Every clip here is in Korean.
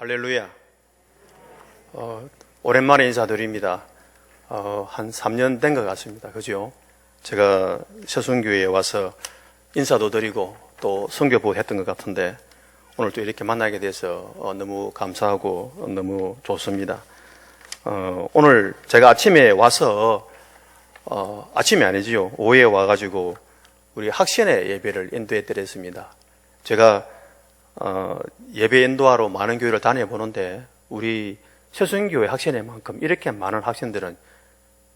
할렐루야. 오랜만에 인사드립니다. 한 3년 된 것 같습니다. 그죠? 제가 서순교회에 와서 인사도 드리고 또 선교부 했던 것 같은데 오늘 또 이렇게 만나게 돼서 너무 감사하고 너무 좋습니다. 오늘 제가 아침에 와서 아침이 아니지요. 오후에 와가지고 우리 학신의 예배를 인도해 드렸습니다. 제가 예배 인도하러 많은 교회를 다녀보는데 우리 서순교회 학생회만큼 이렇게 많은 학생들은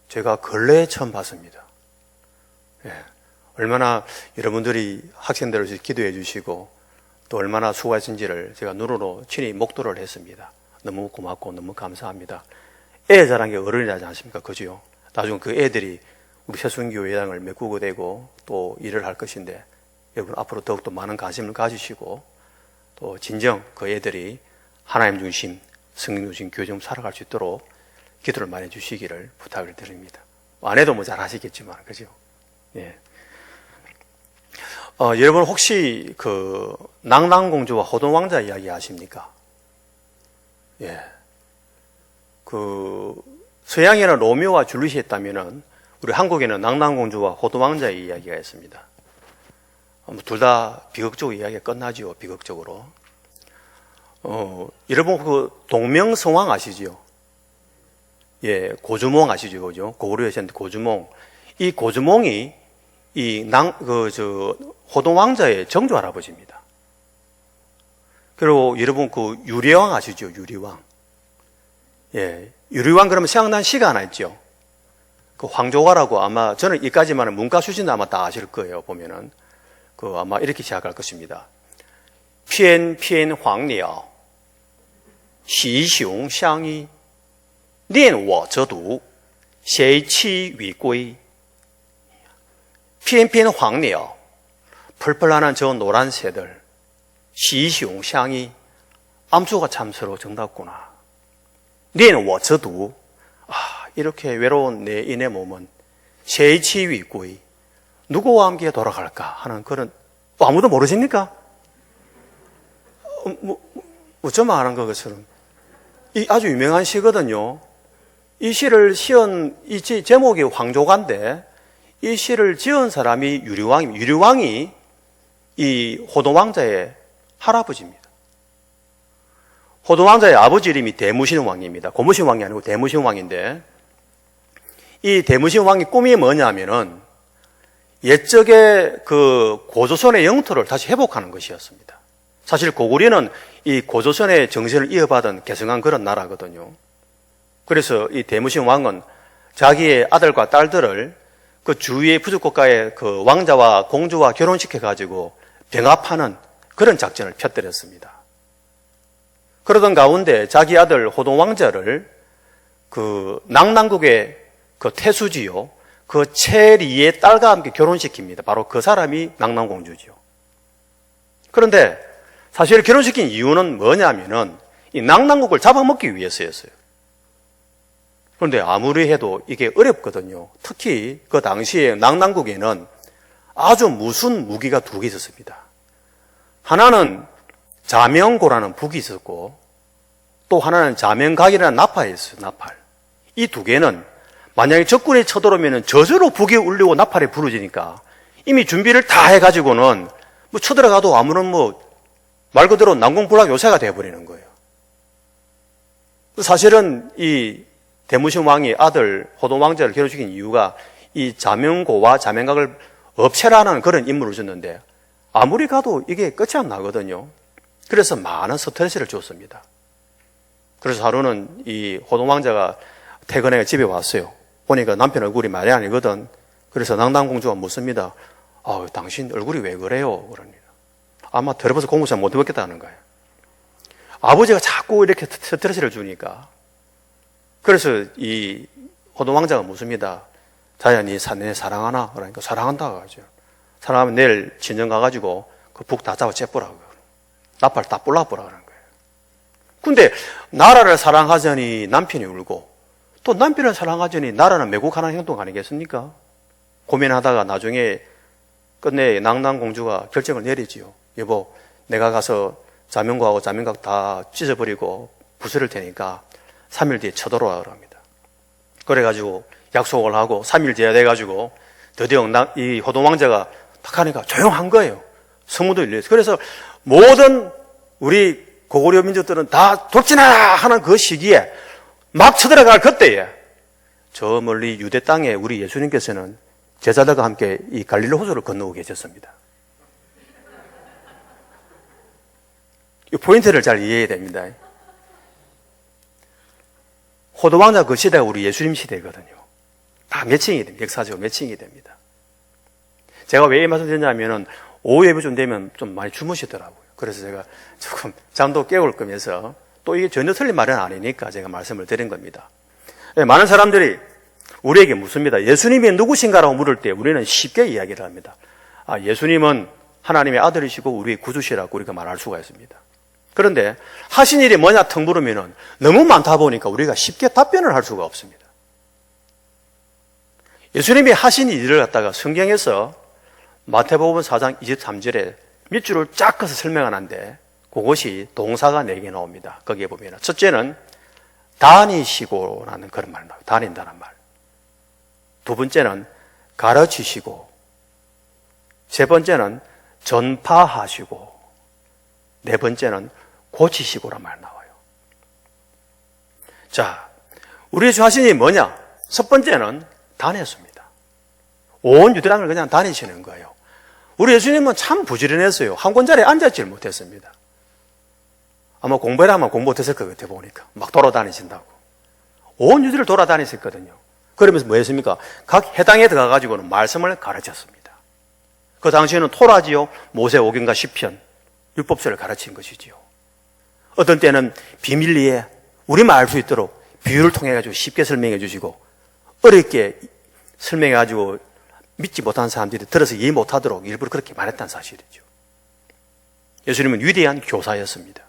제가 근래에 처음 봤습니다. 예, 얼마나 여러분들이 학생들을 위해서 기도해 주시고 또 얼마나 수고하신지를 제가 눈으로 친히 목도를 했습니다. 너무 고맙고 너무 감사합니다. 애 자란 게 어른이라지 않습니까? 그죠? 나중에 그 애들이 우리 서순교회 회장을 메꾸게 되고 또 일을 할 것인데 여러분 앞으로 더욱더 많은 관심을 가지시고 또 진정 그 애들이 하나님 중심, 성령 중심 교회 좀 살아갈 수 있도록 기도를 많이 해주시기를 부탁을 드립니다. 안 해도 뭐 잘 하시겠지만, 그죠? 예. 여러분 혹시 그 낭랑공주와 호동왕자 이야기 아십니까? 예. 그 서양에는 로미오와 줄리엣이 있다면은 우리 한국에는 낭랑공주와 호동왕자의 이야기가 있습니다. 둘 다 비극적으로 이야기가 끝나죠. 비극적으로. 여러분 그 동명성왕 아시죠? 예, 고주몽 아시죠? 그죠? 고구려에 있었는데 고주몽. 이 고주몽이 호동왕자의 정조 할아버지입니다. 그리고 여러분 그 유리왕 아시죠? 유리왕. 예, 유리왕 그러면 생각난 시가 하나 있죠? 그 황조가라고 아마 저는 이까지만은 문과 수준도 아마 다 아실 거예요. 보면은. 아마 이렇게 시작할 것입니다. 翩翩黄鸟习熊相依念我则独谁期与归 翩翩黄鸟펄펄하는 저 노란 새들 习熊相依 암수가 참 서로 정답구나. 念我则独 이렇게 외로운 내 인의 몸은 谁期与归 누구와 함께 돌아갈까 하는 그런 아무도 모르십니까? 어쩌면 아는 것처럼 이 아주 유명한 시거든요. 이 시를 시은 이 제목이 황조가인데 이 시를 지은 사람이 유리왕입니다. 유리왕이 이 호동왕자의 할아버지입니다. 호동왕자의 아버지 이름이 대무신왕입니다. 고무신왕이 아니고 대무신왕인데 이 대무신왕의 꿈이 뭐냐면은 옛적의 그 고조선의 영토를 다시 회복하는 것이었습니다. 사실 고구려는 이 고조선의 정신을 이어받은 계승한 그런 나라거든요. 그래서 이 대무신 왕은 자기의 아들과 딸들을 그 주위의 부족국가의 그 왕자와 공주와 결혼시켜가지고 병합하는 그런 작전을 펴뜨렸습니다. 그러던 가운데 자기 아들 호동왕자를 그 낭랑국의 그 태수지요. 그 체리의 딸과 함께 결혼시킵니다. 바로 그 사람이 낭랑공주죠. 그런데 사실 결혼시킨 이유는 뭐냐면은 이 낭랑국을 잡아먹기 위해서였어요. 그런데 아무리 해도 이게 어렵거든요. 특히 그 당시에 낭랑국에는 아주 무슨 무기가 두 개 있었습니다. 하나는 자명고라는 북이 있었고 또 하나는 자명각이라는 나팔이 있어요. 나팔. 이 두 개는 만약에 적군이 쳐들어오면 저절로 북이 울리고 나팔이 부러지니까 이미 준비를 다 해가지고는 뭐 쳐들어가도 아무런 말 그대로 난공불락 요새가 되어버리는 거예요. 사실은 이 대무신 왕이 아들 호동왕자를 결혼시킨 이유가 이 자명고와 자명각을 없애라는 그런 임무를 줬는데 아무리 가도 이게 끝이 안 나거든요. 그래서 많은 스트레스를 줬습니다. 그래서 하루는 이 호동왕자가 퇴근해 집에 왔어요. 보니까 남편 얼굴이 말이 아니거든. 그래서 낭랑공주가 묻습니다. 당신 얼굴이 왜 그래요? 그럽니다. 아마 더러워서 공부 잘 못 해봤겠다는 거예요. 아버지가 자꾸 이렇게 스트레스를 주니까. 그래서 이 호동왕자가 묻습니다. 자야, 네 사랑하나? 그러니까 사랑한다고 하죠. 사랑하면 내일 친정 가가지고 그 북 다 잡아 째뿌라고. 나팔 다 뿔라뿌라 그러는 거예요. 근데 나라를 사랑하자니 남편이 울고 또 남편을 사랑하자니 나라는 매국하는 행동 아니겠습니까? 고민하다가 나중에 끝내 낭랑공주가 결정을 내리지요. 여보, 내가 가서 자명고하고 자명각 다 찢어버리고 부수를 테니까 3일 뒤에 쳐들어오라 그럽니다. 그래가지고 약속을 하고 3일 뒤에 돼가지고 드디어 이 호동 왕자가 딱 하니까 조용한 거예요. 성문도 열려있어요. 그래서 모든 우리 고구려 민족들은 다 돌진하라 하는 그 시기에 막 쳐들어갈 그때에 저 멀리 유대 땅에 우리 예수님께서는 제자들과 함께 이 갈릴리 호수를 건너고 계셨습니다. 이 포인트를 잘 이해해야 됩니다. 호도왕자 그 시대가 우리 예수님 시대거든요. 다 매칭이 됩니다. 역사적으로 매칭이 됩니다. 제가 왜 이 말씀 드렸냐면은 오후 예배쯤 되면 좀 많이 주무시더라고요. 그래서 제가 조금 잠도 깨울 거면서 또 이게 전혀 틀린 말은 아니니까 제가 말씀을 드린 겁니다. 많은 사람들이 우리에게 묻습니다. 예수님이 누구신가라고 물을 때 우리는 쉽게 이야기를 합니다. 예수님은 하나님의 아들이시고 우리의 구주시라고 우리가 말할 수가 있습니다. 그런데 하신 일이 뭐냐 턱 물으면은 너무 많다 보니까 우리가 쉽게 답변을 할 수가 없습니다. 예수님이 하신 일을 갖다가 성경에서 마태복음 4장 23절에 밑줄을 쫙 꺼서 설명하는데 그것이 동사가 4개 나옵니다. 거기에 보면 첫째는 다니시고라는 그런 말 나와요. 다닌다는 말. 두 번째는 가르치시고, 세 번째는 전파하시고, 네 번째는 고치시고란 말 나와요. 자, 우리 주 하신 일이 뭐냐? 첫 번째는 다녔습니다. 온 유대랑을 그냥 다니시는 거예요. 우리 예수님은 참 부지런했어요. 한 권자리에 앉았질 못했습니다. 아마 공부를 하면 공부 못했을 것 같아 보니까. 막 돌아다니신다고. 온 유대를 돌아다니셨거든요. 그러면서 뭐 했습니까? 각 해당에 들어가가지고는 말씀을 가르쳤습니다. 그 당시에는 토라지요, 모세오경과 시편, 율법서를 가르친 것이지요. 어떤 때는 비밀리에 우리만 알 수 있도록 비유를 통해가지고 쉽게 설명해 주시고, 어렵게 설명해가지고 믿지 못한 사람들이 들어서 이해 못하도록 일부러 그렇게 말했다는 사실이죠. 예수님은 위대한 교사였습니다.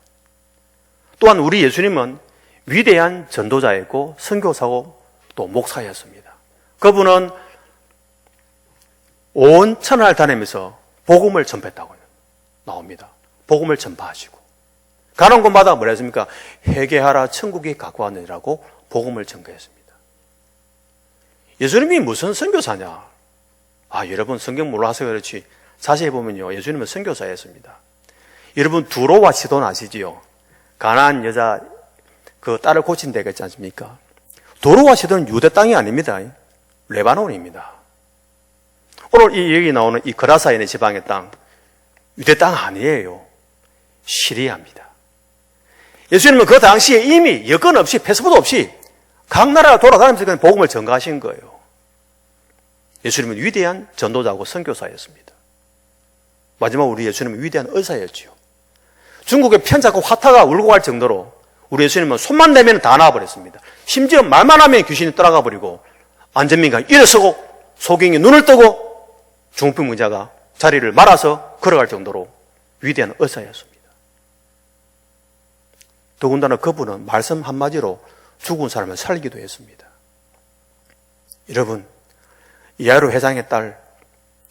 또한 우리 예수님은 위대한 전도자였고 선교사고 또 목사였습니다. 그분은 온 천하를 다니면서 복음을 전파했다고 나옵니다. 복음을 전파하시고 가는 곳마다 뭐라 했습니까? 회개하라 천국이 가까웠느니라고 복음을 전가했습니다. 예수님이 무슨 선교사냐? 여러분 성경 몰라서 그렇지 자세히 보면요 예수님은 선교사였습니다. 여러분 두로와 시돈 아시지요? 가나안 여자 그 딸을 고친 데가 있지 않습니까? 두로와 시돈은 유대 땅이 아닙니다. 레바논입니다. 오늘 이 여기 나오는 이 그라사인의 지방의 땅 유대 땅 아니에요. 시리아입니다. 예수님은 그 당시에 이미 여건 없이 패스포트 없이 각 나라 돌아다니면서 그냥 복음을 전가하신 거예요. 예수님은 위대한 전도자고 선교사였습니다. 마지막 우리 예수님은 위대한 의사였지요. 중국의 편찮고 화타가 울고 갈 정도로 우리 예수님은 손만 대면 다 나와버렸습니다. 심지어 말만 하면 귀신이 떠나가 버리고 안전민가 일어서고 소경이 눈을 뜨고 중풍 의자가 자리를 말아서 걸어갈 정도로 위대한 의사였습니다. 더군다나 그분은 말씀 한마디로 죽은 사람을 살기도 했습니다. 여러분 야이로 회장의 딸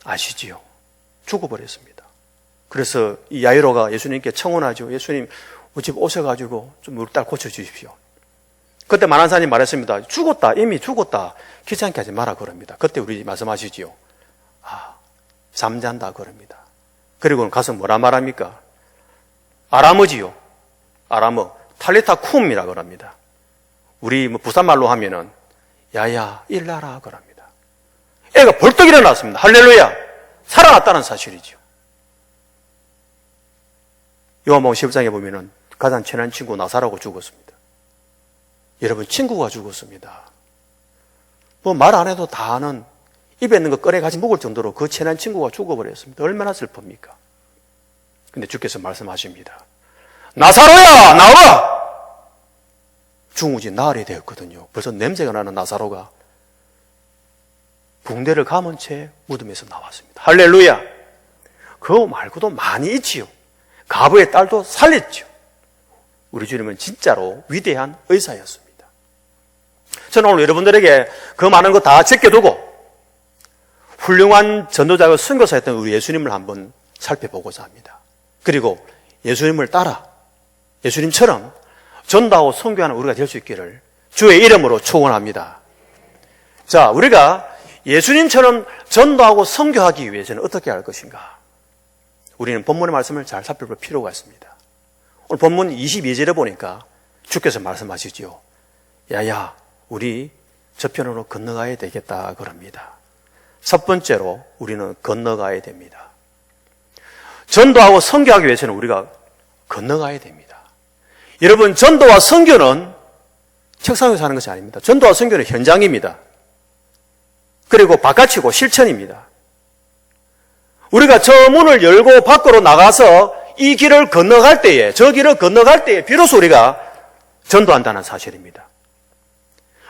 아시지요? 죽어버렸습니다. 그래서 이 야이로가 예수님께 청혼하죠. 예수님 우리 집 오셔가지고 좀 우리 딸 고쳐주십시오. 그때 만한사님 말했습니다. 죽었다 이미 죽었다 귀찮게 하지 마라 그럽니다. 그때 우리 말씀하시지요. 잠잔다 그럽니다. 그리고는 가서 뭐라 말합니까? 아람어지요. 아람어 탈리타 쿰이라 그럽니다. 우리 부산말로 하면은 야야 일나라 그럽니다. 애가 벌떡 일어났습니다. 할렐루야. 살아났다는 사실이죠. 요한복음 10장에 보면은 가장 친한 친구 나사로가 죽었습니다. 여러분 친구가 죽었습니다. 뭐 말 안 해도 다 아는 입에 있는 거 꺼내가지고 먹을 정도로 그 친한 친구가 죽어버렸습니다. 얼마나 슬픕니까? 근데 주께서 말씀하십니다. 나사로야 나와! 죽은 지 나흘이 되었거든요. 벌써 냄새가 나는 나사로가 붕대를 감은 채 무덤에서 나왔습니다. 할렐루야. 그거 말고도 많이 있지요. 가부의 딸도 살렸죠. 우리 주님은 진짜로 위대한 의사였습니다. 저는 오늘 여러분들에게 그 많은 거 다 제껴두고 훌륭한 전도자와 선교사였던 우리 예수님을 한번 살펴보고자 합니다. 그리고 예수님을 따라 예수님처럼 전도하고 선교하는 우리가 될 수 있기를 주의 이름으로 축원합니다. 자, 우리가 예수님처럼 전도하고 선교하기 위해서는 어떻게 할 것인가? 우리는 본문의 말씀을 잘 살펴볼 필요가 있습니다. 오늘 본문 22절에 보니까 주께서 말씀하시죠. 야야, 우리 저편으로 건너가야 되겠다 그럽니다. 첫 번째로 우리는 건너가야 됩니다. 전도하고 선교하기 위해서는 우리가 건너가야 됩니다. 여러분, 전도와 선교는 책상에서 하는 것이 아닙니다. 전도와 선교는 현장입니다. 그리고 바깥이고 실천입니다. 우리가 저 문을 열고 밖으로 나가서 이 길을 건너갈 때에, 저 길을 건너갈 때에 비로소 우리가 전도한다는 사실입니다.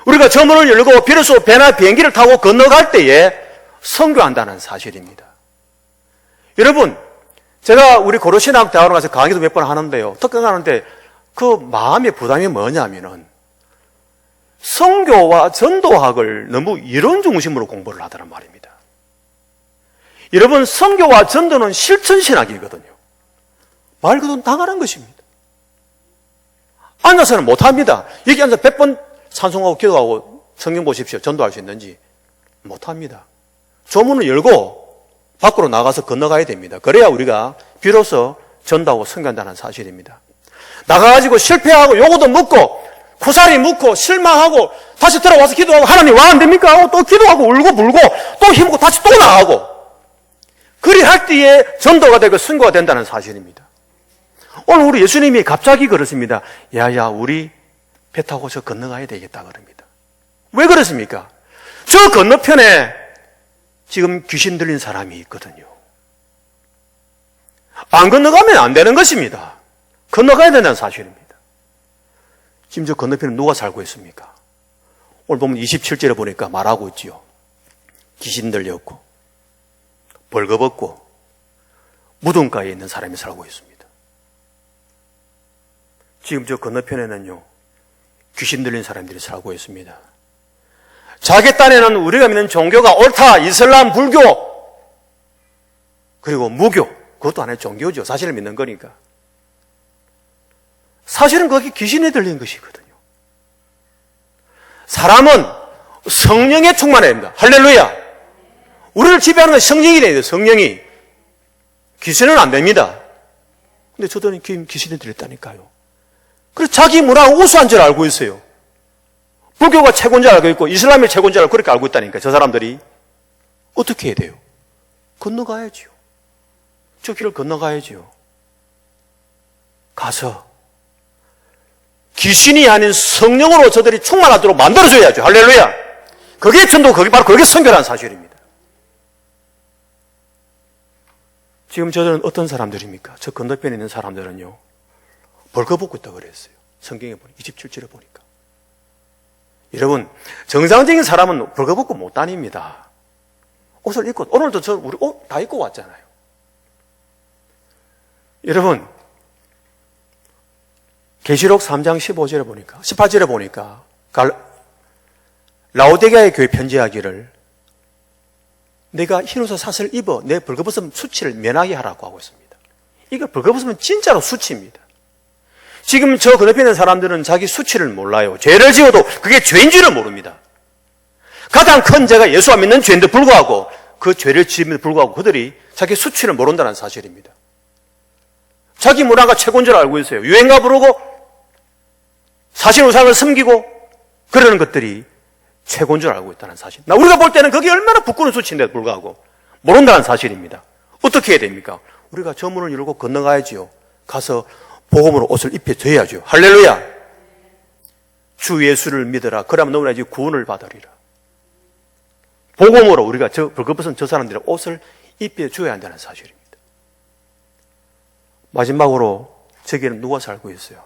우리가 저 문을 열고 비로소 배나 비행기를 타고 건너갈 때에 선교한다는 사실입니다. 여러분, 제가 우리 고려신학대학원에 가서 강의도 몇 번 하는데요. 특강하는데 그 마음의 부담이 뭐냐면은 선교와 전도학을 너무 이론 중심으로 공부를 하더란 말입니다. 여러분, 선교와 전도는 실천신학이거든요. 말 그대로 당연한 것입니다. 앉아서는 못합니다. 여기 앉아서 100번 찬송하고 기도하고 성경 보십시오. 전도할 수 있는지 못합니다. 조문을 열고 밖으로 나가서 건너가야 됩니다. 그래야 우리가 비로소 전도하고 선교한다는 사실입니다. 나가가지고 실패하고 요거도 묻고 고사리 묻고 실망하고 다시 들어와서 기도하고 하나님 왜 안 됩니까? 하고 또 기도하고 울고 불고 또 힘고 다시 또 나가고 그리 할 때에 전도가 되고 선교가 된다는 사실입니다. 오늘 우리 예수님이 갑자기 그렇습니다. 야야, 우리 배 타고 저 건너가야 되겠다 그럽니다. 왜 그렇습니까? 저 건너편에 지금 귀신 들린 사람이 있거든요. 안 건너가면 안 되는 것입니다. 건너가야 된다는 사실입니다. 지금 저 건너편에 누가 살고 있습니까? 오늘 보면 27절에 보니까 말하고 있지요. 귀신 들렸고 벌거벗고 무덤가에 있는 사람이 살고 있습니다. 지금 저 건너편에는요, 귀신 들린 사람들이 살고 있습니다. 자기 딴에는 우리가 믿는 종교가 옳다, 이슬람, 불교, 그리고 무교, 그것도 하나의 종교죠. 사실을 믿는 거니까. 사실은 거기 귀신에 들린 것이거든요. 사람은 성령에 충만해야 됩니다. 할렐루야! 우리를 지배하는 건 성령이 돼야 돼요, 성령이. 귀신은 안 됩니다. 근데 저들은 귀신에 들렸다니까요. 그래서 자기 문화가 우수한 줄 알고 있어요. 불교가 최고인 줄 알고 있고 이슬람이 최고인 줄 알고 그렇게 알고 있다니까. 저 사람들이 어떻게 해야 돼요? 건너가야지요. 저 길을 건너가야지요. 가서 귀신이 아닌 성령으로 저들이 충만하도록 만들어줘야죠. 할렐루야. 그게 전도, 바로 그게 선교라는 사실입니다. 지금 저들은 어떤 사람들입니까? 저 건너편에 있는 사람들은요, 벌거벗고 있다고 그랬어요. 성경에 보니까 27절에 보니까. 여러분, 정상적인 사람은 벌거벗고 못 다닙니다. 옷을 입고, 오늘도 우리 옷 다 입고 왔잖아요. 여러분, 계시록 3장 15절에 보니까, 18절에 보니까 라오디게아의 교회 편지하기를 내가 흰옷을 삿을 입어 내 벌거벗은 수치를 면하게 하라고 하고 있습니다. 이거 벌거벗으면 진짜로 수치입니다. 지금 저 건너편에 있는 사람들은 자기 수치를 몰라요. 죄를 지어도 그게 죄인 줄을 모릅니다. 가장 큰 죄가 예수 안 믿는 죄인데 불구하고 그 죄를 지음에도 불구하고 그들이 자기 수치를 모른다는 사실입니다. 자기 문화가 최고인 줄 알고 있어요. 유행가 부르고 사실 우상을 섬기고 그러는 것들이 최고인 줄 알고 있다는 사실. 우리가 볼 때는 그게 얼마나 부끄러운 수치인데도 불구하고 모른다는 사실입니다. 어떻게 해야 됩니까? 우리가 저 문을 열고 건너가야지요. 가서 복음으로 옷을 입혀줘야죠. 할렐루야. 주 예수를 믿어라. 그러면 너무나 구원을 받으리라. 복음으로 우리가 저 벌거벗은 저 사람들의 옷을 입혀줘야 한다는 사실입니다. 마지막으로 저기에는 누가 살고 있어요?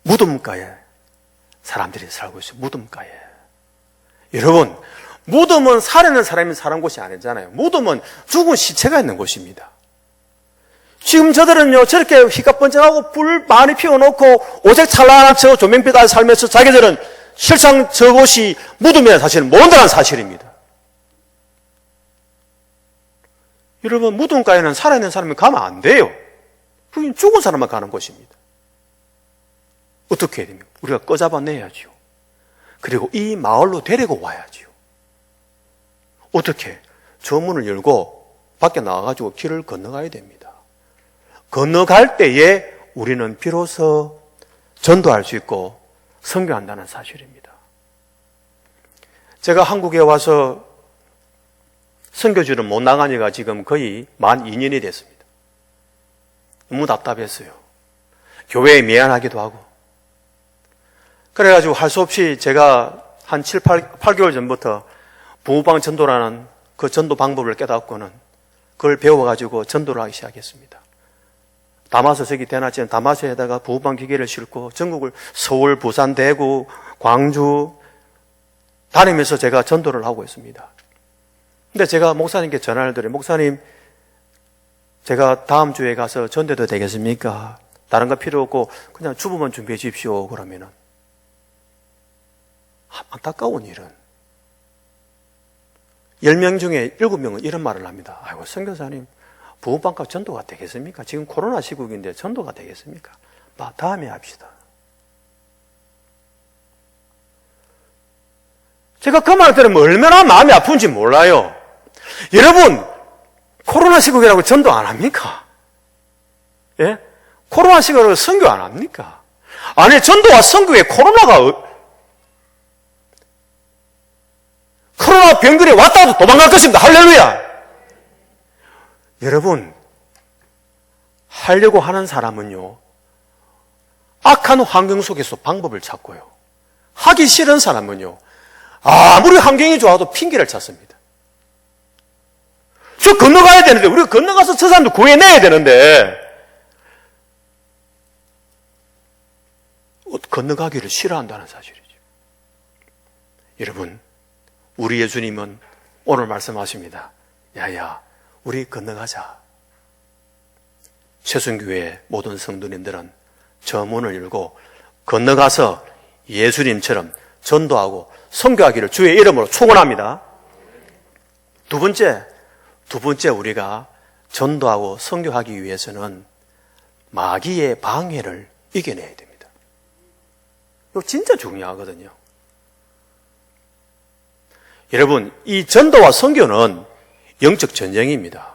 무덤가에 사람들이 살고 있어요. 무덤가에. 여러분, 무덤은 살아있는 사람이 사는 곳이 아니잖아요. 무덤은 죽은 시체가 있는 곳입니다. 지금 저들은요, 저렇게 휘가 번쩍하고 불 많이 피워놓고 오색 찬란한 저 조명빛 아래 살면서 자기들은 실상 저곳이 무덤이라는 사실을 모른다는 사실입니다. 여러분, 무덤가에는 살아있는 사람이 가면 안 돼요. 그게 죽은 사람만 가는 곳입니다. 어떻게 해야 됩니까? 우리가 꺼잡아내야지요. 그리고 이 마을로 데리고 와야지요. 어떻게? 저 문을 열고 밖에 나와가지고 길을 건너가야 됩니다. 건너갈 때에 우리는 비로소 전도할 수 있고 선교한다는 사실입니다. 제가 한국에 와서 선교지를 못 나간 지가 지금 거의 만 2년이 됐습니다. 너무 답답했어요. 교회에 미안하기도 하고. 그래가지고 할 수 없이 제가 한 7, 8개월 전부터 부모방 전도라는 그 전도 방법을 깨닫고는 그걸 배워가지고 전도를 하기 시작했습니다. 다마스석이 대낮에 다마스에다가 부부방 기계를 싣고 전국을 서울, 부산, 대구, 광주 다니면서 제가 전도를 하고 있습니다. 근데 제가 목사님께 전화를 드려요. 목사님, 제가 다음 주에 가서 전도도 되겠습니까? 다른 거 필요 없고 그냥 주부만 준비해 주십시오. 그러면은 안타까운 일은 10명 중에 7명은 이런 말을 합니다. 아이고, 선교사님, 부부방과 전도가 되겠습니까? 지금 코로나 시국인데 전도가 되겠습니까? 다음에 합시다. 제가 그 말을 들으면 얼마나 마음이 아픈지 몰라요. 여러분, 코로나 시국이라고 전도 안 합니까? 예? 코로나 시국이라고 선교 안 합니까? 아니, 전도와 선교에 코로나 병들이 왔다도 도망갈 것입니다. 할렐루야! 여러분, 하려고 하는 사람은요, 악한 환경 속에서 방법을 찾고요. 하기 싫은 사람은요, 아무리 환경이 좋아도 핑계를 찾습니다. 저 건너가야 되는데, 우리가 건너가서 저 사람도 구해내야 되는데, 건너가기를 싫어한다는 사실이죠. 여러분, 우리 예수님은 오늘 말씀하십니다. 야야, 우리 건너가자. 최순교회 모든 성도님들은 저 문을 열고 건너가서 예수님처럼 전도하고 선교하기를 주의 이름으로 축원합니다. 두 번째 우리가 전도하고 선교하기 위해서는 마귀의 방해를 이겨내야 됩니다. 이거 진짜 중요하거든요. 여러분, 이 전도와 선교는 영적 전쟁입니다.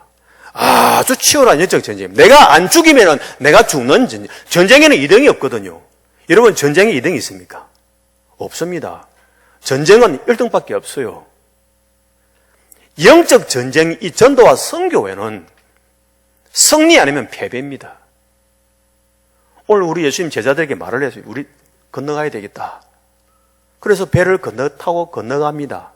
아주 치열한 영적 전쟁입니다. 내가 안 죽이면 내가 죽는 전쟁. 전쟁에는 2등이 없거든요. 여러분, 전쟁에 2등이 있습니까? 없습니다. 전쟁은 1등밖에 없어요. 영적 전쟁, 이 전도와 선교회는 승리 아니면 패배입니다. 오늘 우리 예수님 제자들에게 말을 했어요. 우리 건너가야 되겠다. 그래서 배를 타고 건너갑니다.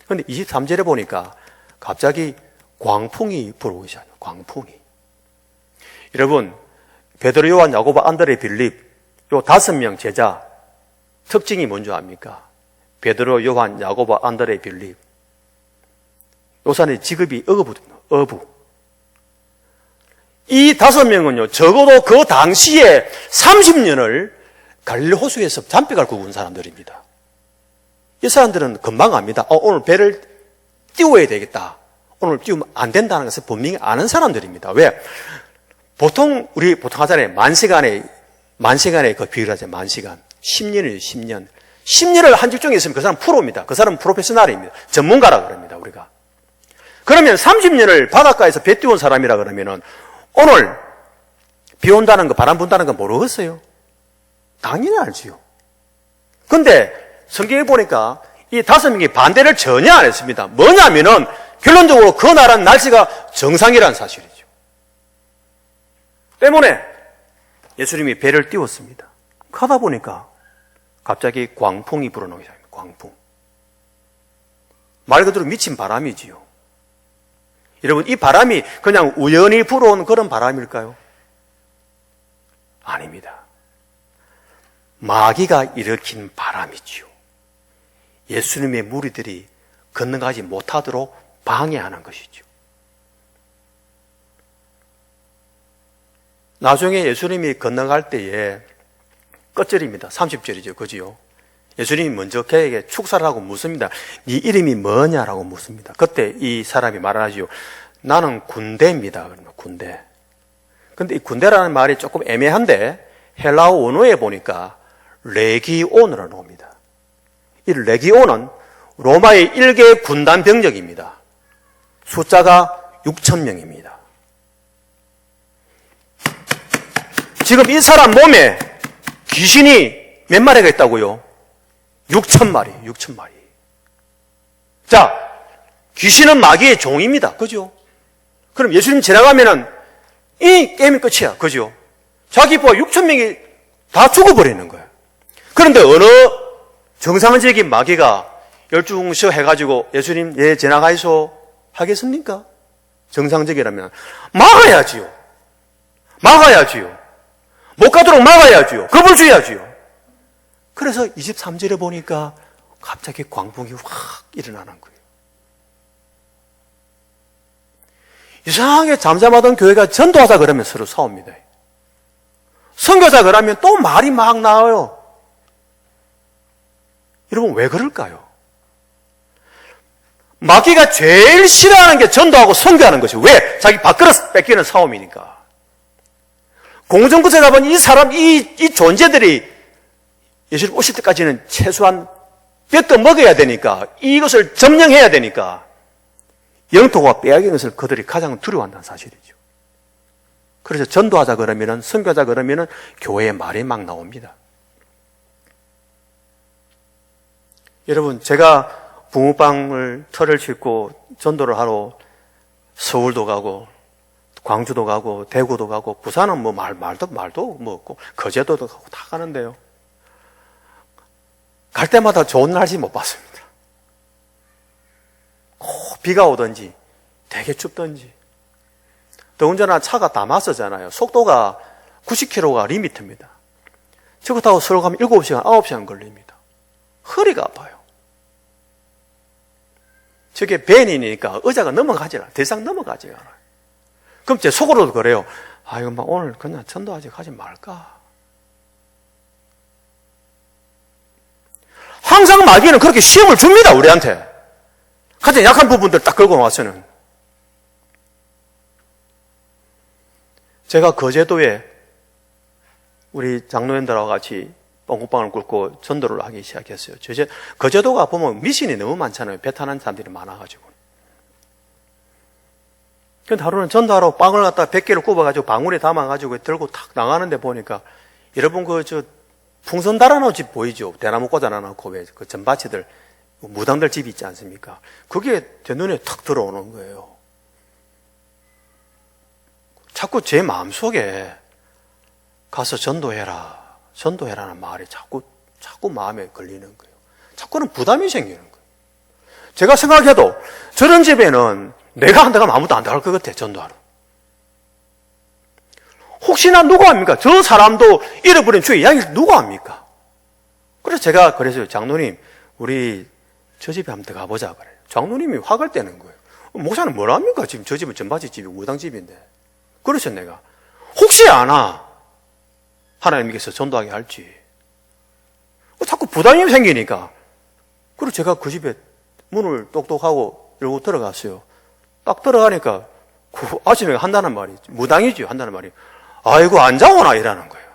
그런데 23절에 보니까 갑자기 광풍이 불어오기 시작해요. 광풍이. 여러분, 베드로, 요한, 야고보, 안드레, 빌립 요 5명 제자 특징이 뭔지 압니까? 베드로, 요한, 야고보, 안드레, 빌립 요 사람의 직업이 어부. 이 5명은요, 적어도 그 당시에 30년을 갈릴리 호수에서 잔뼈를 굽은 사람들입니다. 이 사람들은 금방 압니다. 오늘 배를 띄워야 되겠다. 오늘 띄우면 안 된다는 것을 분명히 아는 사람들입니다. 왜? 보통 하잖아요. 만시간에 그 비유를 하죠. 만시간. 10년이에요, 10년. 10년을 한 직종에 있으면 그 사람은 프로입니다. 그 사람은 프로페셔널입니다. 전문가라 그럽니다, 우리가. 그러면 30년을 바닷가에서 배 띄운 사람이라 그러면은 오늘 비 온다는 거, 바람 분다는 거 모르겠어요? 당연히 알지요. 근데 성경에 보니까 이 5명이 반대를 전혀 안 했습니다. 뭐냐면은 결론적으로 그 나라는 날씨가 정상이라는 사실이죠. 때문에 예수님이 배를 띄웠습니다. 가다 보니까 갑자기 광풍이 불어나기 시작합니다. 광풍. 말 그대로 미친 바람이지요. 여러분, 이 바람이 그냥 우연히 불어온 그런 바람일까요? 아닙니다. 마귀가 일으킨 바람이지요. 예수님의 무리들이 건너가지 못하도록 방해하는 것이죠. 나중에 예수님이 건너갈 때에 끝절입니다. 30절이죠. 그지요? 예수님이 먼저 그에게 축사를 하고 묻습니다. 네 이름이 뭐냐라고 묻습니다. 그때 이 사람이 말하지요. 나는 군대입니다. 군대. 근데 이 군대라는 말이 조금 애매한데 헬라어 원어에 보니까 레기온으로 나옵니다. 이 레기온은 로마의 1개 군단 병력입니다. 숫자가 6,000명입니다. 지금 이 사람 몸에 귀신이 몇 마리가 있다고요? 6,000마리, 6,000마리. 자, 귀신은 마귀의 종입니다. 그죠? 그럼 예수님 지나가면은 이 게임이 끝이야. 그죠? 자기 부하 6,000명이 다 죽어버리는 거예요. 그런데 어느 정상적인 마귀가 열중셔 해가지고 예수님, 예, 지나가이소 하겠습니까? 정상적이라면 막아야지요. 막아야지요. 못 가도록 막아야지요. 겁을 줘야지요. 그래서 23절에 보니까 갑자기 광풍이 확 일어나는 거예요. 이상하게 잠잠하던 교회가 전도하자 그러면 서로 싸웁니다. 선교자 그러면 또 말이 막 나와요. 여러분 왜 그럴까요? 마귀가 제일 싫어하는 게 전도하고 선교하는 것이에요. 왜? 자기 밥그릇 뺏기는 싸움이니까. 공정부세 잡은 이 사람, 이 존재들이 예수님 오실 때까지는 최소한 뺏어 먹어야 되니까, 이것을 점령해야 되니까, 영토가 빼앗기는 것을 그들이 가장 두려워한다는 사실이죠. 그래서 전도하자 그러면은, 선교하자 그러면은, 교회에 말이 막 나옵니다. 여러분, 제가 붕어빵을 털을 싣고 전도를 하러 서울도 가고, 광주도 가고, 대구도 가고, 부산은 뭐 말도 뭐 없고, 거제도도 가고 다 가는데요. 갈 때마다 좋은 날씨 못 봤습니다. 비가 오든지, 되게 춥든지. 더군다나 차가 다 맞서잖아요. 속도가 90km가 리미트입니다. 저거 타고 서울 가면 7시간, 9시간 걸립니다. 허리가 아파요. 저게 벤이니까 의자가 넘어가지 않아요. 더 이상 넘어가지 않아요. 그럼 제 속으로도 그래요. 아, 이거 막 오늘 그냥 전도하지 가지 말까? 항상 마귀는 그렇게 시험을 줍니다, 우리한테. 가장 약한 부분들 딱 걸고 나와서는. 제가 거제도에 우리 장로님들하고 같이 뻥국빵을 꿇고 전도를 하기 시작했어요. 거제도가 보면 미신이 너무 많잖아요. 배 타는 사람들이 많아가지고. 근데 하루는 전도하러 빵을 갖다 100개를 굽어가지고 방울에 담아가지고 들고 탁 나가는데 보니까 여러분 풍선 달아놓은 집 보이죠? 대나무 꽂아놔놓고 왜 그 전바치들 무당들 집이 있지 않습니까? 그게 제 눈에 탁 들어오는 거예요. 자꾸 제 마음속에 가서 전도해라는 말이 자꾸 마음에 걸리는 거예요. 자꾸는 부담이 생기는 거예요. 제가 생각해도 저런 집에는 내가 한다고 하면 아무도 안 들어갈 것 같아, 전도하러. 혹시나 누가 합니까? 저 사람도 잃어버린 주의 이야기를 누가 합니까? 그래서 제가 그랬어요. 장로님, 우리 저 집에 한번 들어가보자 그래요. 장로님이 화를 떼는 거예요. 목사는 뭘 합니까? 지금 저 집은 전바지 집이 무당집인데. 그래서 내가 혹시 아나 하나님께서 전도하게 할지. 자꾸 부담이 생기니까. 그리고 제가 그 집에 문을 똑똑하고 열고 들어갔어요. 딱 들어가니까 그 아침에 한다는 말이 무당이죠. 한다는 말이 아이고 앉아오나 이라는 거예요.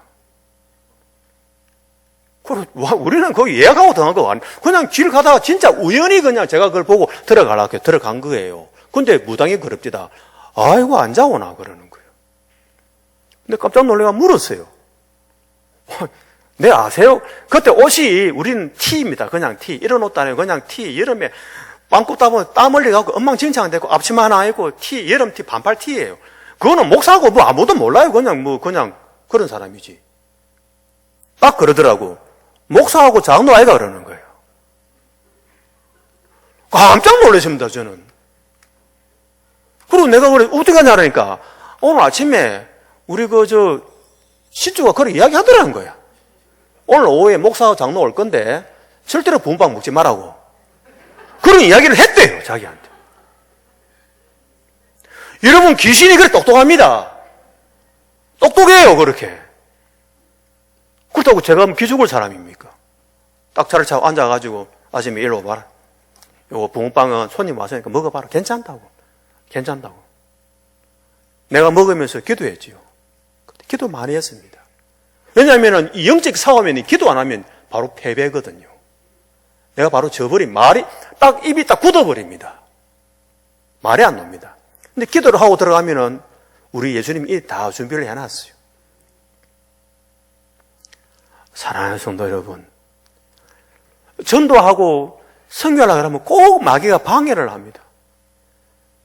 그리고 우리는 거기 예약하고 들어간 거 아니에요. 그냥 길 가다가 진짜 우연히 그냥 제가 그걸 보고 들어간 거예요. 근데 무당이 그럽디다. 아이고 앉아오나 그러는 거예요. 근데 깜짝 놀래가 물었어요. 네 아세요? 그때 옷이 우리는 티입니다. 그냥 티. 이런 옷도 아니고 그냥 티. 여름에 빵 굽다 보면 땀 흘려가고 엉망진창 되고 앞치마 하나 입고 티, 여름 티, 반팔 티예요. 그거는 목사고 뭐 아무도 몰라요. 그냥 그런 사람이지. 딱 그러더라고. 목사하고 장로 아이가 그러는 거예요. 깜짝 놀랐습니다, 저는. 그리고 내가 그래, 어떻게 하냐니까 오늘 아침에 우리 시주가 그렇게 이야기 하더라는 거야. 오늘 오후에 목사하고 장로 올 건데 절대로 붕빵 먹지 말라고. 그런 이야기를 했대요, 자기한테. 여러분, 귀신이 그렇게 똑똑합니다. 똑똑해요, 그렇게. 그렇다고 제가 기죽을 사람입니까? 딱 차를 차고 앉아가지고, 아침에 일로 와봐라. 요거 붕어빵은 손님 왔으니까 먹어봐라. 괜찮다고. 내가 먹으면서 기도했지요. 기도 많이 했습니다. 왜냐하면 이 영적 싸움에는 기도 안 하면 바로 패배거든요. 내가 바로 져버린 말이 딱 입이 딱 굳어버립니다. 말이 안 납니다. 근데 기도를 하고 들어가면은 우리 예수님이 다 준비를 해놨어요. 사랑하는 성도 여러분, 전도하고 선교하려고 하면 꼭 마귀가 방해를 합니다.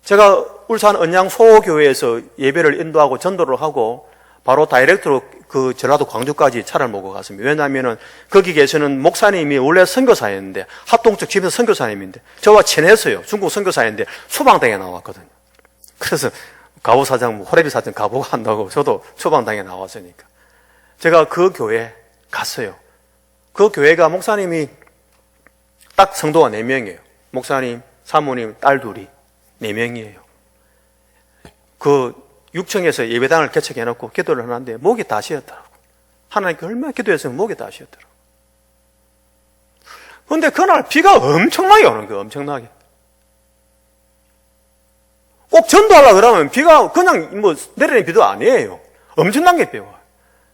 제가 울산 언양 소교회에서 예배를 인도하고 전도를 하고 바로 다이렉트로 그 전라도 광주까지 차를 몰고 갔습니다. 왜냐하면은 거기 계시는 목사님이 원래 선교사였는데 합동적 집에서 선교사님인데 저와 친했어요. 중국 선교사인데 소방당에 나왔거든요. 그래서 가보사장, 호래비 사장 가보고 한다고 저도 소방당에 나왔으니까 제가 그 교회에 갔어요. 그 교회가 목사님이 딱 성도가 4명이에요. 목사님, 사모님, 딸 둘이 4명이에요. 그 6층에서 예배당을 개척해놓고 기도를 하는데 목이 다 쉬었더라고. 하나님께 얼마나 기도했으면 목이 다 쉬었더라고. 그런데 그날 비가 엄청나게 오는 거예요. 엄청나게. 꼭 전도하려고 그러면 비가 그냥 뭐 내리는 비도 아니에요. 엄청나게 비 와요.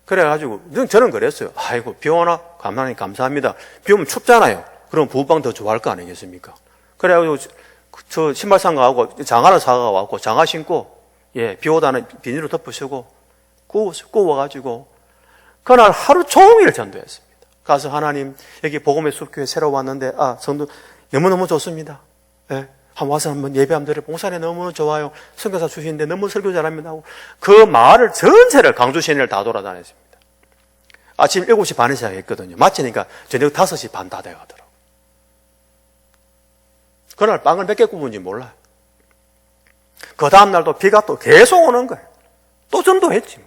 그래가지고 저는 그랬어요. 아이고 비 오나? 하나님 감사합니다. 비 오면 춥잖아요. 그럼 부부방 더 좋아할 거 아니겠습니까? 그래가지고 저 신발 상가하고 장화를 사가고 장화 신고 비 오다는 비닐로 덮으시고 구워가지고 그날 하루 종일 전도했습니다. 가서 하나님 여기 복음의 숲교회 새로 왔는데 성도 너무너무 좋습니다. 한번 와서 한번 예배 한번 드려. 봉사에 너무너무 좋아요. 선교사 출신인데 너무 설교 잘합니다 하고 그 마을 전체를 강주 시내를 다 돌아다녔습니다. 아침 7시 반에 시작했거든요. 마치니까 저녁 5시 반 다 돼가더라고요. 그날 빵을 몇 개 굽은지 몰라요. 그 다음날도 비가 또 계속 오는 거예요. 또 전도했지.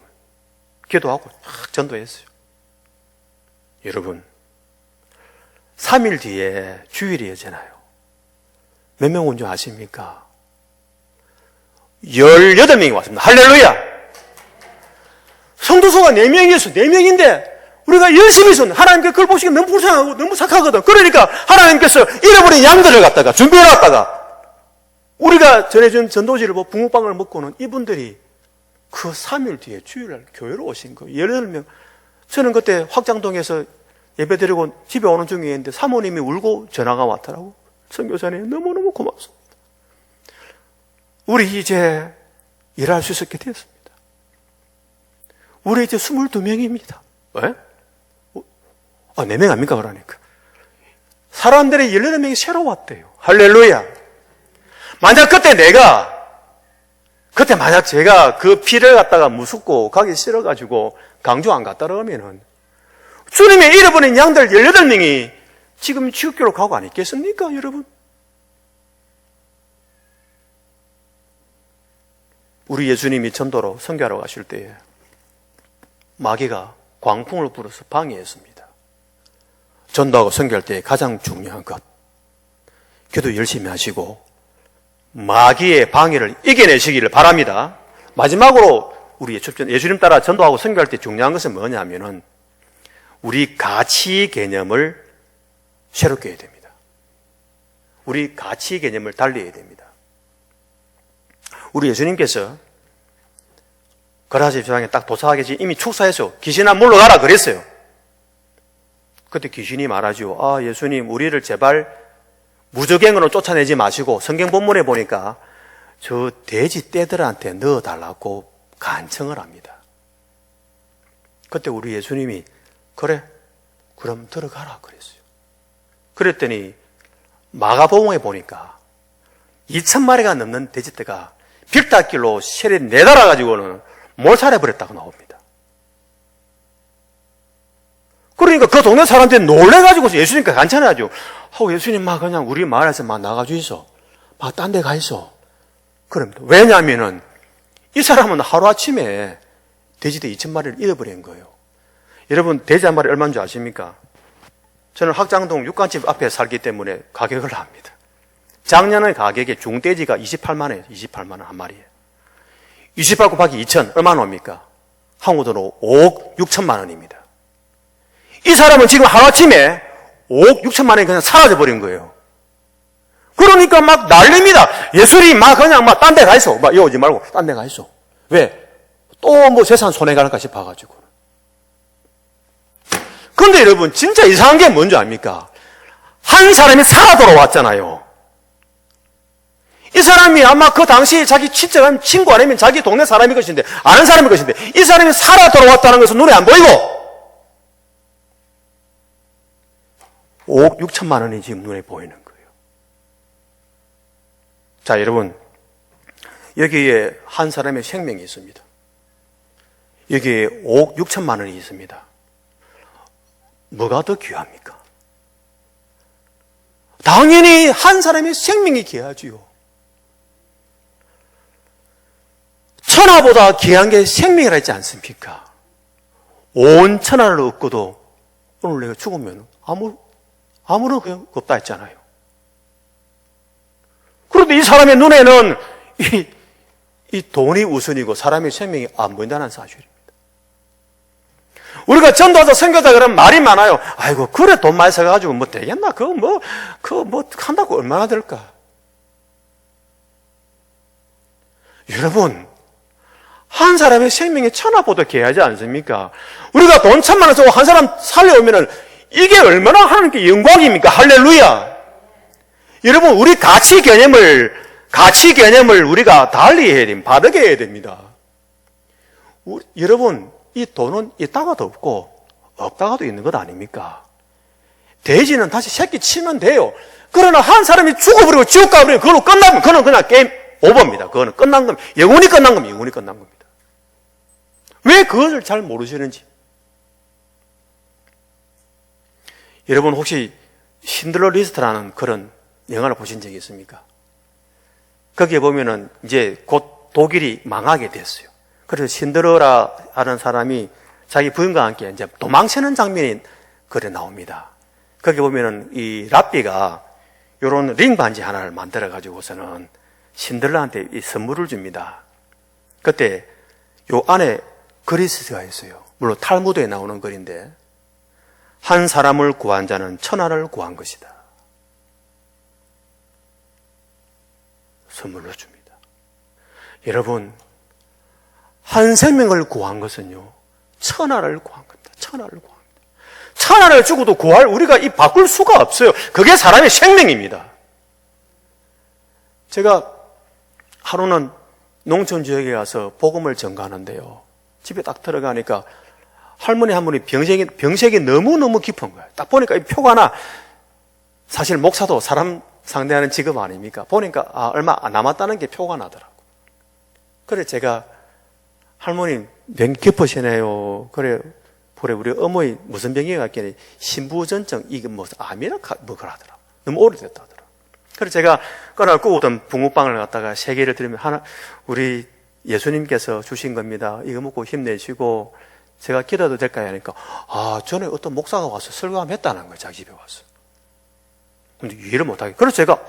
기도하고 전도했어요. 여러분, 3일 뒤에 주일이잖아요. 몇 명 온 줄 아십니까? 18명이 왔습니다. 할렐루야! 성도수가 4명이었어. 4명인데 우리가 열심히 있었는데 하나님께 그걸 보시기 너무 불쌍하고 너무 착하거든. 그러니까 하나님께서 잃어버린 양들을 갖다가 준비해놨다가 우리가 전해준 전도지를 붕어빵을 먹고는 이분들이 그 3일 뒤에 주일날 교회로 오신 거예요. 18명. 저는 그때 확장동에서 예배드리고 집에 오는 중이었는데 사모님이 울고 전화가 왔더라고. 선교사님 너무너무 고맙습니다. 우리 이제 일할 수 있게 되었습니다. 우리 이제 22명입니다. 왜? 4명 아닙니까? 그러니까. 사람들이 18명이 새로 왔대요. 할렐루야. 만약 그때 만약 제가 그 피를 갖다가 무섭고 가기 싫어가지고 강주 안 갔다 그러면은 주님의 잃어버린 양들 18명이 지금 지옥교로 가고 안 있겠습니까, 여러분? 우리 예수님이 전도로 선교하러 가실 때에 마귀가 광풍을 불어서 방해했습니다. 전도하고 선교할 때 가장 중요한 것, 기도 열심히 하시고 마귀의 방해를 이겨내시기를 바랍니다. 마지막으로 우리 예수님 따라 전도하고 선교할 때 중요한 것은 뭐냐면은 우리 가치 개념을 새롭게 해야 됩니다. 우리 가치 개념을 달리 해야 됩니다. 우리 예수님께서 거라지 지방에 딱 도착하기 전에 이미 축사해서 귀신아 물러가라 그랬어요. 그때 귀신이 말하죠. 예수님 우리를 제발 무적행으로 쫓아내지 마시고 성경 본문에 보니까 저 돼지 떼들한테 넣어달라고 간청을 합니다. 그때 우리 예수님이 그래 그럼 들어가라 그랬어요. 그랬더니 마가복음에 보니까 2,000마리가 넘는 돼지떼가 빌딱길로 셀에 내달아가지고는 몰살해버렸다고 나옵니다. 그러니까 그 동네 사람들이 놀래가지고 예수님께 간청하죠. 예수님 그냥 우리 마을에서 나가주이소. 딴 데 가 있어. 그럽니다. 왜냐하면은 이 사람은 하루아침에 돼지떼 2,000마리를 잃어버린 거예요. 여러분 돼지 한 마리 얼마인 줄 아십니까? 저는 확장동 육간집 앞에 살기 때문에 가격을 합니다. 작년의 가격에 중돼지가 28만 원이에요. 28만 원 한 마리에. 28 곱하기 2,000 얼마나 옵니까? 한국 돈으로 5억 6천만 원입니다. 이 사람은 지금 하루아침에 5억 6천만 원이 그냥 사라져버린 거예요. 그러니까 난립니다. 예술이 그냥 딴 데 가 있어. 이거 오지 말고 딴 데 가 있어. 왜? 또 뭐 재산 손해갈까 싶어가지고. 근데 여러분, 진짜 이상한 게 뭔지 압니까? 한 사람이 살아 돌아왔잖아요. 이 사람이 아마 그 당시 자기 친척, 친구 아니면 자기 동네 사람일 것인데, 아는 사람일 것인데, 이 사람이 살아 돌아왔다는 것은 눈에 안 보이고, 5억 6천만 원이 지금 눈에 보이는 거예요. 자, 여러분, 여기에 한 사람의 생명이 있습니다. 여기에 5억 6천만 원이 있습니다. 뭐가 더 귀합니까? 당연히 한 사람의 생명이 귀하지요. 천하보다 귀한 게 생명이라 했지 않습니까? 온 천하를 얻고도 오늘 내가 죽으면 아무런 소용 없다 했잖아요. 그런데 이 사람의 눈에는 이 돈이 우선이고 사람의 생명이 안 보인다는 사실입니다. 우리가 전도하자 선교자 그러면 말이 많아요. 아이고, 그래 돈 많이 써가지고 뭐 되겠나? 그거 한다고 얼마나 될까? 여러분, 한 사람의 생명이 천하보다 귀하지 않습니까? 우리가 돈 1,000만 원 쓰고 한 사람 살려오면은 이게 얼마나 하나님께 영광입니까? 할렐루야! 여러분, 우리 가치 개념을 우리가 달리 해야 됩니다. 바르게 해야 됩니다. 여러분, 이 돈은 있다가도 없고, 없다가도 있는 것 아닙니까? 돼지는 다시 새끼 치면 돼요. 그러나 한 사람이 죽어버리고 지옥 가버리고 그걸로 끝나면 그거는 그냥 게임 오버입니다. 그거는 끝난 겁니다. 영원히 끝난 겁니다. 영원히 끝난 겁니다. 왜 그것을 잘 모르시는지. 여러분 혹시 신들러 리스트라는 그런 영화를 보신 적이 있습니까? 거기에 보면은 이제 곧 독일이 망하게 됐어요. 그래서 신드러라 하는 사람이 자기 부인과 함께 이제 도망치는 장면이 그래 나옵니다. 거기 보면은 이 랍비가 요런 링 반지 하나를 만들어 가지고서는 신들러한테 이 선물을 줍니다. 그때 요 안에 글이 쓰여 있어요. 물론 탈무드에 나오는 글인데, 한 사람을 구한 자는 천하를 구한 것이다. 선물로 줍니다. 여러분, 한 생명을 구한 것은요, 천하를 구한 겁니다. 천하를 구한 겁니다. 천하를 주고도 구할 우리가 이 바꿀 수가 없어요. 그게 사람의 생명입니다. 제가 하루는 농촌 지역에 가서 복음을 전가하는데요. 집에 딱 들어가니까 할머니 한 분이 병색이 너무너무 깊은 거예요. 딱 보니까 이 표가 하나, 사실 목사도 사람 상대하는 직업 아닙니까? 보니까 얼마 안 남았다는 게 표가 나더라고요. 그래 제가 할머니 병 깊으시네요. 그래 우리 어머니 무슨 병이 갔길래 신부전증 이게 무슨 암이라 뭐 그러더라고요. 너무 오래됐다 하더라고요. 그래서 제가 그날 꾸었던 붕어빵을 갖다가 3개를 드리면 하나 우리 예수님께서 주신 겁니다. 이거 먹고 힘내시고 제가 기도해도 될까요? 하니까 전에 어떤 목사가 와서 설교함했다는 거예요. 자기 집에 와서. 근데 이해를 못하게. 그래서 제가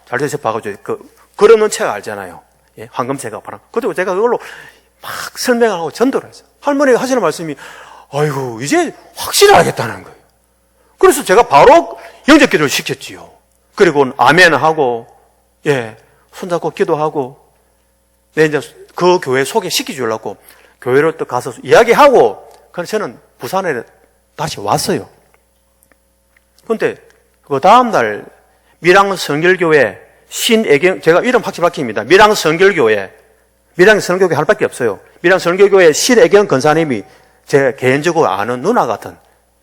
잘 돼서 봐가지고 그러는 책 알잖아요. 예, 황금채가 바람. 그리고 제가 그걸로 막 설명하고 전도를 했어요. 할머니가 하시는 말씀이 아이고 이제 확실히 알겠다는 거예요. 그래서 제가 바로 영접기도를 시켰지요. 그리고 아멘 하고 손잡고 기도하고 이제 그 교회 소개시켜 주려고 교회로 또 가서 이야기하고 그래서 저는 부산에 다시 왔어요. 근데 그 다음날 밀양성결교회 신애경, 제가 이름 확실히 밝힙니다. 밀양성결교회 할 밖에 없어요. 밀양성결교회 신애경 권사님이 제 개인적으로 아는 누나 같은,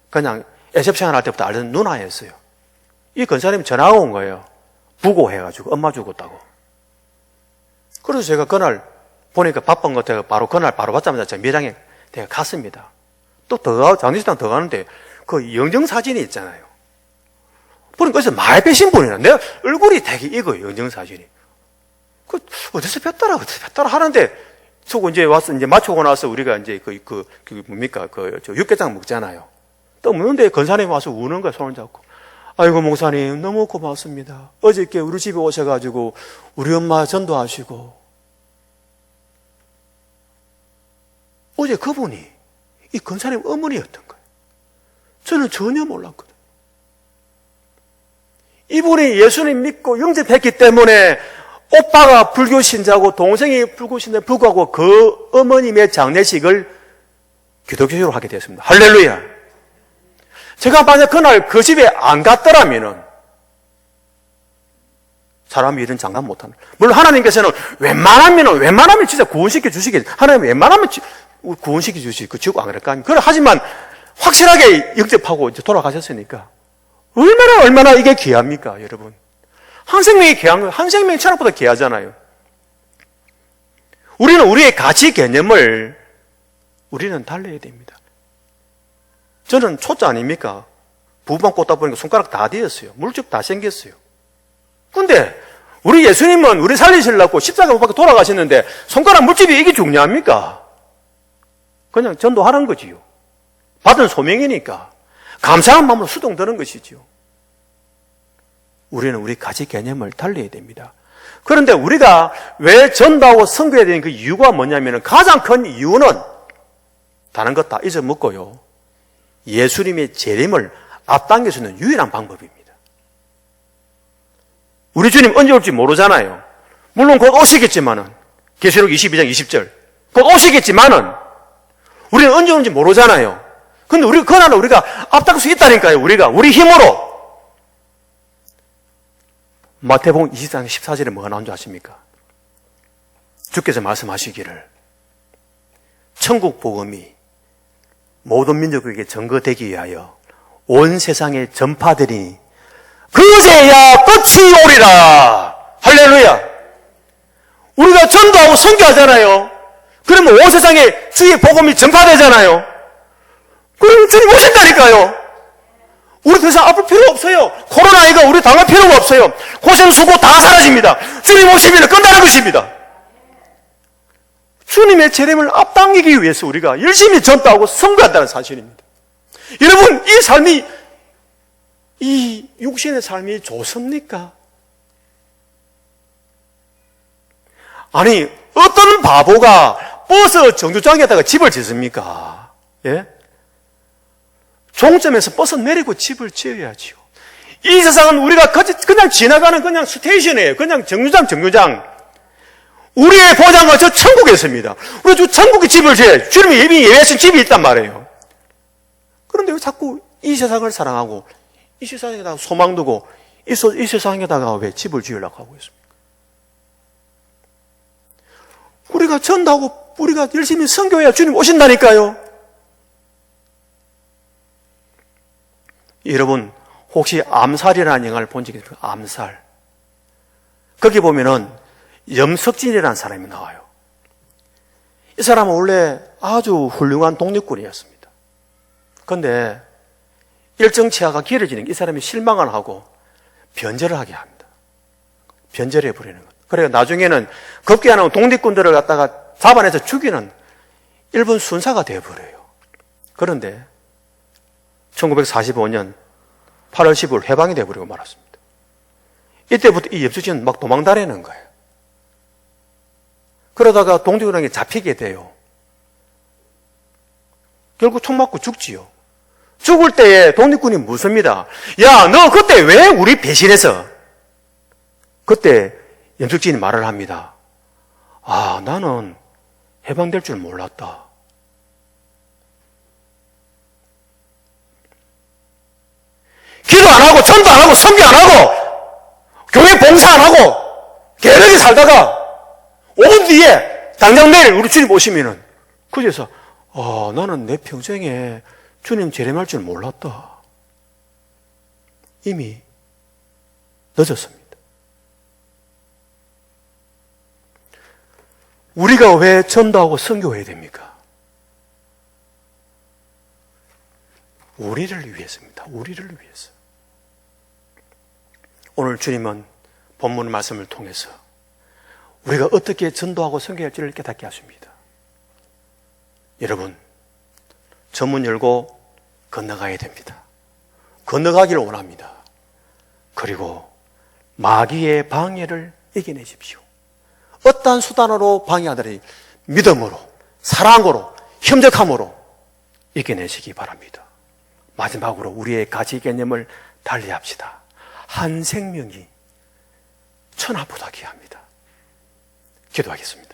그냥 애접생활 할 때부터 알던 누나였어요. 이 권사님이 전화가 온 거예요. 부고해가지고 엄마 죽었다고. 그래서 제가 그날 보니까 바쁜 것 같아서 그날 바로 받자마자 제가 밀양에 내가 갔습니다. 또 장례식장 더 가는데 그 영정사진이 있잖아요. 보니까 어디서 많이 빼신 분이라 내 얼굴이 되게 익어요. 영정사진이. 어디서 뺐더라 하는데 저거 이제 와서 이제 맞추고 나서 우리가 이제 뭡니까 육개장 먹잖아요. 또 먹는데 권사님이 와서 우는 거야. 손을 잡고. 아이고 목사님 너무 고맙습니다. 어저께 우리 집에 오셔가지고 우리 엄마 전도하시고 어제 그분이 이 권사님 어머니였던 거예요. 저는 전혀 몰랐거든요. 이분이 예수님 믿고 영접했기 때문에 오빠가 불교 신자고 동생이 불교 신자에 불구하고 그 어머님의 장례식을 기독교적으로 하게 되었습니다. 할렐루야. 제가 만약 그날 그 집에 안 갔더라면은 사람이 이런 장담 못하는. 물론 하나님께서는 웬만하면 진짜 구원시켜 주시겠지. 하나님 웬만하면 구원시켜 주시고 지옥 안 그럴까? 그래, 하지만 확실하게 영접하고 이제 돌아가셨으니까 얼마나 이게 귀합니까, 여러분? 한 생명이 귀한 거예요. 한 생명이 천억보다 귀하잖아요. 우리는 우리의 가치 개념을 우리는 달래야 됩니다. 저는 초짜 아닙니까? 부부만 꽂다 보니까 손가락 다 되었어요. 물집 다 생겼어요. 근데 우리 예수님은 우리 살리시려고 십자가 못 박혀 돌아가셨는데 손가락 물집이 이게 중요합니까? 그냥 전도하는 거지요. 받은 소명이니까 감사한 마음으로 수동드는 것이지요. 우리는 우리 가치 개념을 달려야 됩니다. 그런데 우리가 왜 전도하고 선교해야 되는 그 이유가 뭐냐면 가장 큰 이유는 다른 것 다 잊어먹고요. 예수님의 재림을 앞당길 수 있는 유일한 방법입니다. 우리 주님 언제 올지 모르잖아요. 물론 곧 오시겠지만은 계시록 22장 20절 곧 오시겠지만은 우리는 언제 오는지 모르잖아요. 근데 그날은 우리가 앞당길 수 있다니까요. 우리 힘으로. 마태복음 24장 14절에 뭐가 나온 줄 아십니까? 주께서 말씀하시기를 천국 복음이 모든 민족에게 전거되기 위하여 온 세상에 전파되리니 그제야 끝이 오리라. 할렐루야. 우리가 전도하고 선교하잖아요. 그러면 온 세상에 주의 복음이 전파되잖아요. 그럼 주님 오신다니까요. 우리 더 이상 아플 필요 없어요. 코로나19 우리 당할 필요가 없어요. 고생 수고 다 사라집니다. 주님 오시면 끝나는 것입니다. 주님의 재림을 앞당기기 위해서 우리가 열심히 전도하고 선교한다는 사실입니다. 여러분, 이 삶이, 이 육신의 삶이 좋습니까? 아니, 어떤 바보가 버스 정류장에다가 집을 짓습니까? 예? 종점에서 버스 내리고 집을 지어야지요. 이 세상은 우리가 그냥 지나가는 그냥 스테이션이에요. 그냥 정류장. 우리의 보장은 저 천국에 있습니다. 우리 주 천국에 집을 지어요. 주님이 이미 예외하신 집이 있단 말이에요. 그런데 왜 자꾸 이 세상을 사랑하고 이 세상에다가 소망 두고 이 세상에다가 왜 집을 지으려고 하고 있습니까? 우리가 전도하고 우리가 열심히 선교해야 주님 오신다니까요. 여러분, 혹시 암살이라는 영화를 본 적이 있습니까? 암살. 거기 보면은 염석진이라는 사람이 나와요. 이 사람은 원래 아주 훌륭한 독립군이었습니다. 그런데 일정 치하가 길어지는 게 이 사람이 실망을 하고 변절을 하게 합니다. 변절해 버리는 것. 그래서 나중에는 겁게 안 하고 독립군들을 갖다가 잡아내서 죽이는 일본 순사가 되어버려요. 그런데 1945년 8월 15일 해방이 되어버리고 말았습니다. 이때부터 이 염석진은 막 도망다니는 거예요. 그러다가 독립군에게 잡히게 돼요. 결국 총 맞고 죽지요. 죽을 때에 독립군이 묻습니다. 야, 너 그때 왜 우리 배신해서? 그때 염석진이 말을 합니다. 아, 나는 해방될 줄 몰랐다. 기도 안 하고 전도 안 하고 선교 안 하고 교회 봉사 안 하고 게으르게 살다가 온 뒤에 당장 내일 우리 주님 오시면은 그제서 나는 내 평생에 주님 재림할 줄 몰랐다. 이미 늦었습니다. 우리가 왜 전도하고 선교해야 됩니까? 우리를 위해서입니다. 우리를 위해서. 오늘 주님은 본문 말씀을 통해서 우리가 어떻게 전도하고 선교할지를 깨닫게 하십니다. 여러분, 전문 열고 건너가야 됩니다. 건너가기를 원합니다. 그리고 마귀의 방해를 이겨내십시오. 어떠한 수단으로 방해하더라도 믿음으로, 사랑으로, 협력함으로 이겨내시기 바랍니다. 마지막으로 우리의 가치 개념을 달리합시다. 한 생명이 천하보다 귀합니다. 기도하겠습니다.